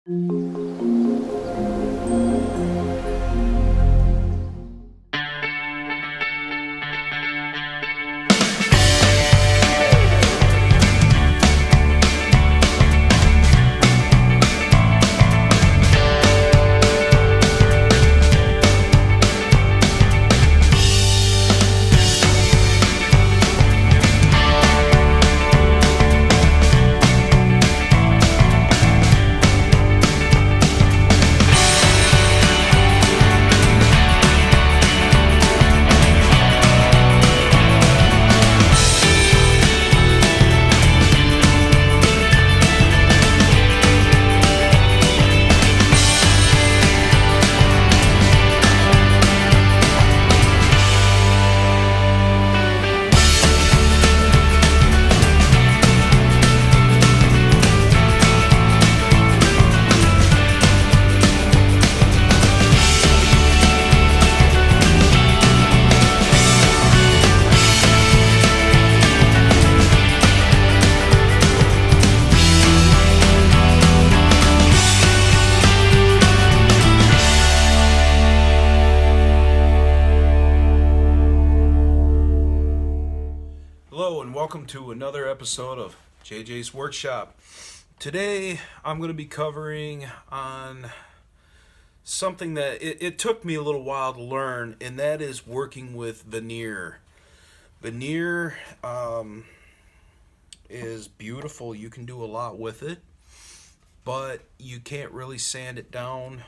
Hello and welcome to another episode of JJ's Workshop. Today I'm going to be covering on something that it took me a little while to learn, and that is working with veneer. Veneer is beautiful. You can do a lot with it, but you can't really sand it down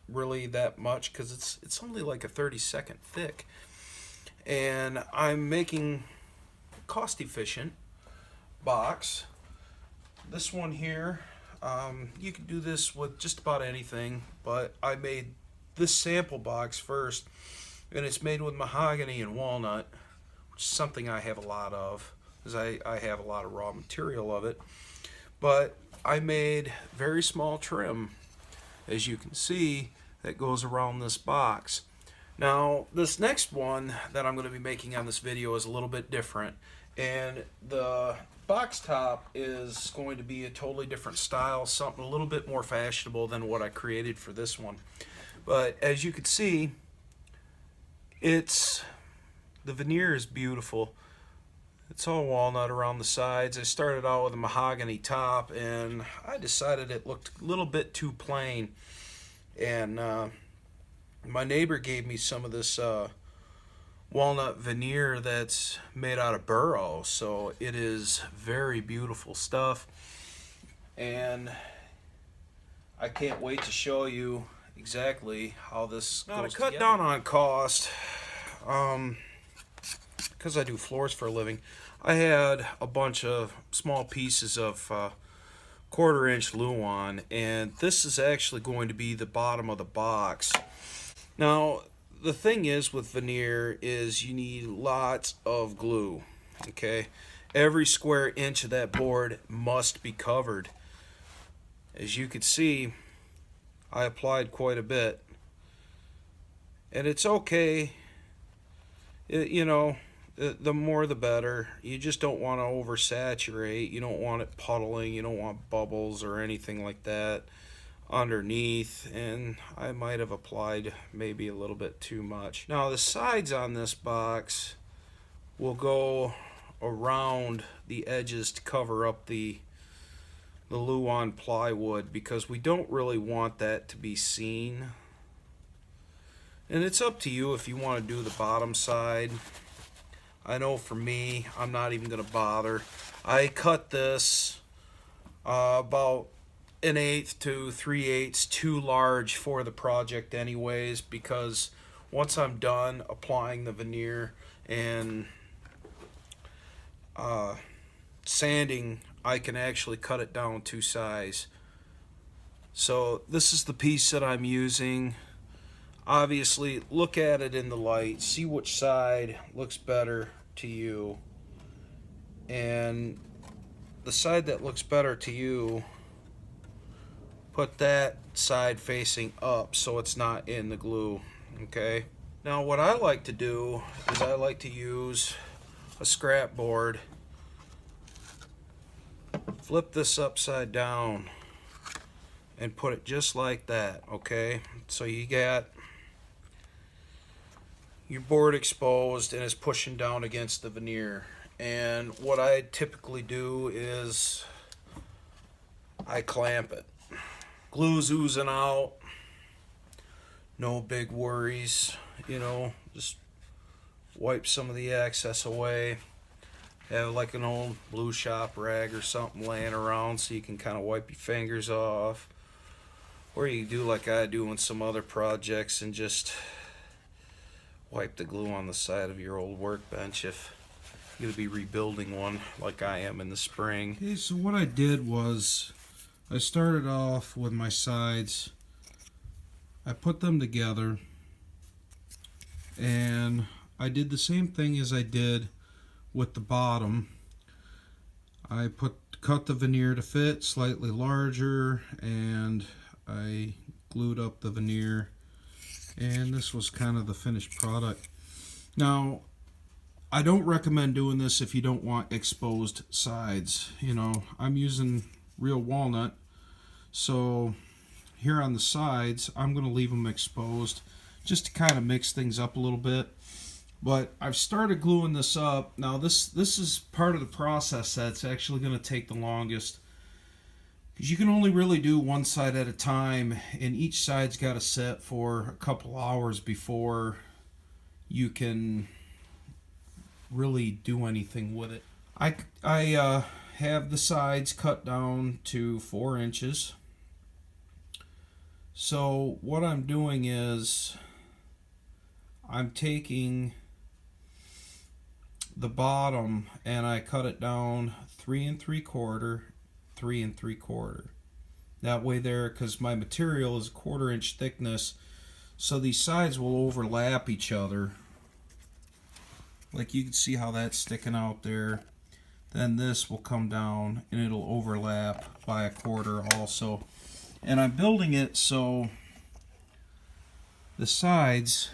really that much because it's only like a 30-second thick. And I'm making cost-efficient box. This one here, you can do this with just about anything, but I made this sample box first, and it's made with mahogany and walnut, which is something I have a lot of, because I have a lot of raw material of it. But I made very small trim, as you can see, that goes around this box. Now, this next one that I'm going to be making on this video is a little bit different, and the box top is going to be a totally different style, something a little bit more fashionable than what I created for this one. But as you can see, the veneer is beautiful. It's all walnut around the sides. I started out with a mahogany top, and I decided it looked a little bit too plain, and my neighbor gave me some of this walnut veneer that's made out of burro, so it is very beautiful stuff, and I can't wait to show you exactly how this goes to cut down on cost, because I do floors for a living. I had a bunch of small pieces of 1/4-inch Luan, and this is actually going to be the bottom of the box. Now, the thing is with veneer is you need lots of glue, okay? Every square inch of that board must be covered. As you can see, I applied quite a bit, and it's okay. The more the better. You just don't want to oversaturate. You don't want it puddling. You don't want bubbles or anything like that underneath, and I might have applied maybe a little bit too much. Now the sides on this box will go around the edges to cover up the Luan plywood, because we don't really want that to be seen. And it's up to you if you want to do the bottom side. I know for me, I'm not even going to bother. I cut this about 1/8 to 3/8 too large for the project anyways, because once I'm done applying the veneer and sanding, I can actually cut it down to size. So this is the piece that I'm using. Obviously, look at it in the light, see which side looks better to you, and the side that looks better to you, put that side facing up so it's not in the glue, okay? Now what I like to do is I like to use a scrap board, flip this upside down, and put it just like that, okay? So you got your board exposed and it's pushing down against the veneer. And what I typically do is I clamp it. Glue's oozing out. No big worries, you know, just wipe some of the excess away. Have like an old blue shop rag or something laying around so you can kind of wipe your fingers off. Or you can do like I do on some other projects and just wipe the glue on the side of your old workbench if you're going to be rebuilding one like I am in the spring. Okay, so what I did was I started off with my sides. I put them together and I did the same thing as I did with the bottom. I cut the veneer to fit slightly larger and I glued up the veneer, and this was kind of the finished product. Now, I don't recommend doing this if you don't want exposed sides. You know, I'm using real walnut, so here on the sides I'm going to leave them exposed just to kind of mix things up a little bit. But I've started gluing this up. Now this is part of the process that's actually going to take the longest, because you can only really do one side at a time, and each side's got to set for a couple hours before you can really do anything with it. I have the sides cut down to 4 inches. So what I'm doing is I'm taking the bottom and I cut it down 3 3/4, 3 3/4. That way there, because my material is 1/4 inch thickness, so these sides will overlap each other. Like you can see how that's sticking out there. Then this will come down and it'll overlap by 1/4 also. And I'm building it so the sides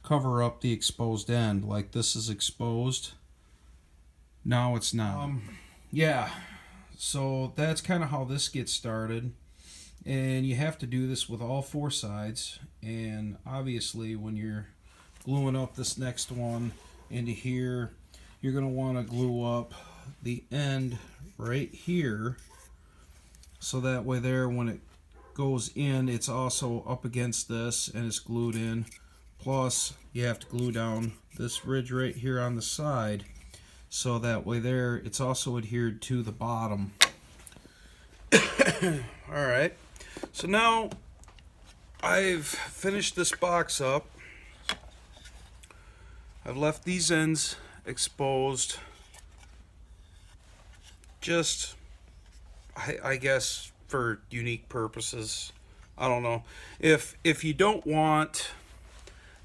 cover up the exposed end. Like this is exposed. Now it's not. Yeah, so that's kind of how this gets started. And you have to do this with all 4 sides. And obviously when you're gluing up this next one into here, you're going to want to glue up the end right here, so that way there, when it goes in, it's also up against this and it's glued in. Plus you have to glue down this ridge right here on the side, so that way there it's also adhered to the bottom. Alright, so now I've finished this box up. I've left these ends exposed, just I guess for unique purposes. I don't know. If you don't want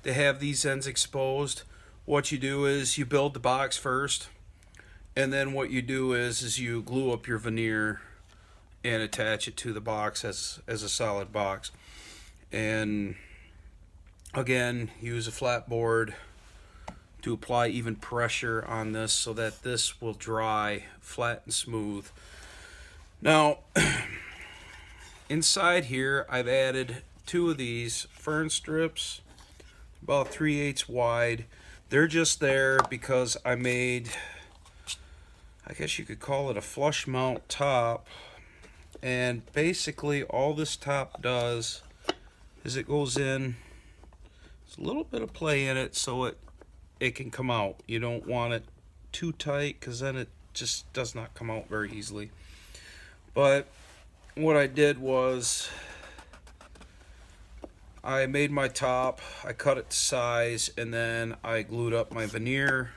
to have these ends exposed, what you do is you build the box first, and then what you do is you glue up your veneer and attach it to the box as a solid box. And again, use a flat board to apply even pressure on this so that this will dry flat and smooth. Now inside here I've added 2 of these fern strips, about 3/8 wide. They're just there because I made, I guess you could call it a flush mount top, and basically all this top does is it goes in, there's a little bit of play in it so it can come out. You don't want it too tight because then it just does not come out very easily. But what I did was I made my top, I cut it to size, and then I glued up my veneer,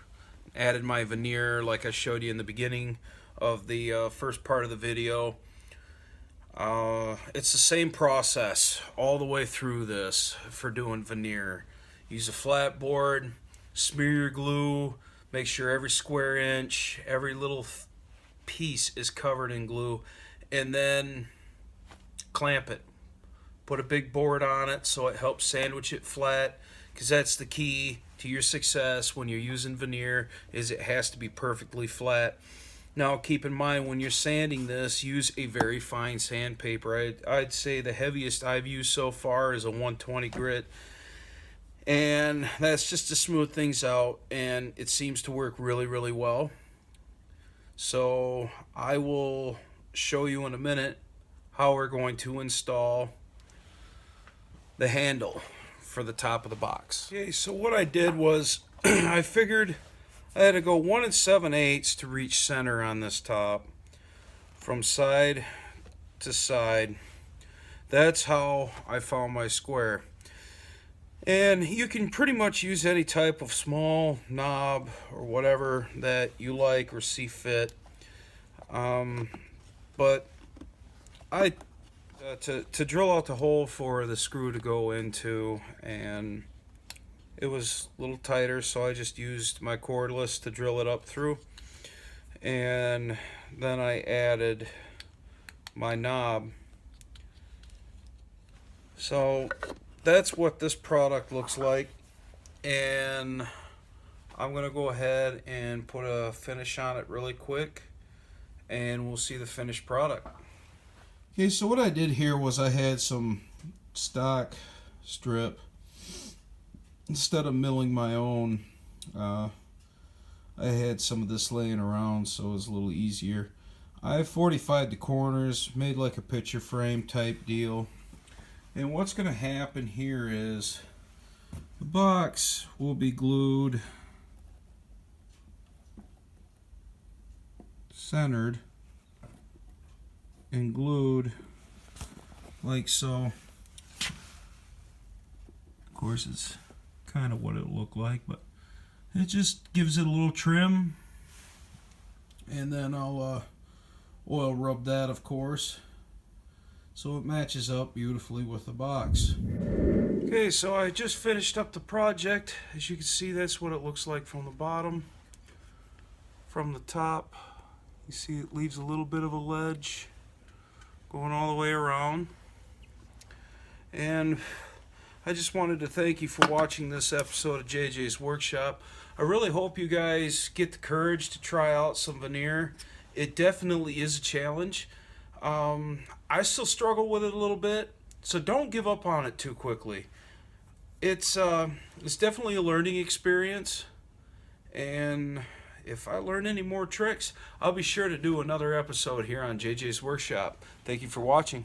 added my veneer like I showed you in the beginning of the first part of the video. It's the same process all the way through this for doing veneer. Use a flat board, smear your glue, make sure every square inch, every little piece is covered in glue, and then clamp it. Put a big board on it so it helps sandwich it flat, because that's the key to your success when you're using veneer, is it has to be perfectly flat. Now, keep in mind when you're sanding this, use a very fine sandpaper. I'd say the heaviest I've used so far is a 120 grit, and that's just to smooth things out, and it seems to work really, really well. So I will show you in a minute how we're going to install the handle for the top of the box. Okay, so what I did was I figured I had to go 1 7/8 to reach center on this top from side to side. That's how I found my square. And you can pretty much use any type of small knob or whatever that you like or see fit. But I to drill out the hole for the screw to go into, and it was a little tighter, so I just used my cordless to drill it up through, and then I added my knob. So that's what this product looks like, and I'm gonna go ahead and put a finish on it really quick, and we'll see the finished product. Okay, so what I did here was I had some stock strip. Instead of milling my own, I had some of this laying around, so it was a little easier. I 45'd the corners, made like a picture frame type deal. And what's going to happen here is the box will be glued centered and glued like so. Of course, it's kind of what it looked like, but it just gives it a little trim, and then I'll oil rub that, of course, so it matches up beautifully with the box. Okay, so I just finished up the project. As you can see, that's what it looks like from the bottom. From the top, you see it leaves a little bit of a ledge going all the way around. And I just wanted to thank you for watching this episode of JJ's Workshop. I really hope you guys get the courage to try out some veneer. It definitely is a challenge. I still struggle with it a little bit, so don't give up on it too quickly. It's definitely a learning experience, and if I learn any more tricks, I'll be sure to do another episode here on JJ's Workshop. Thank you for watching.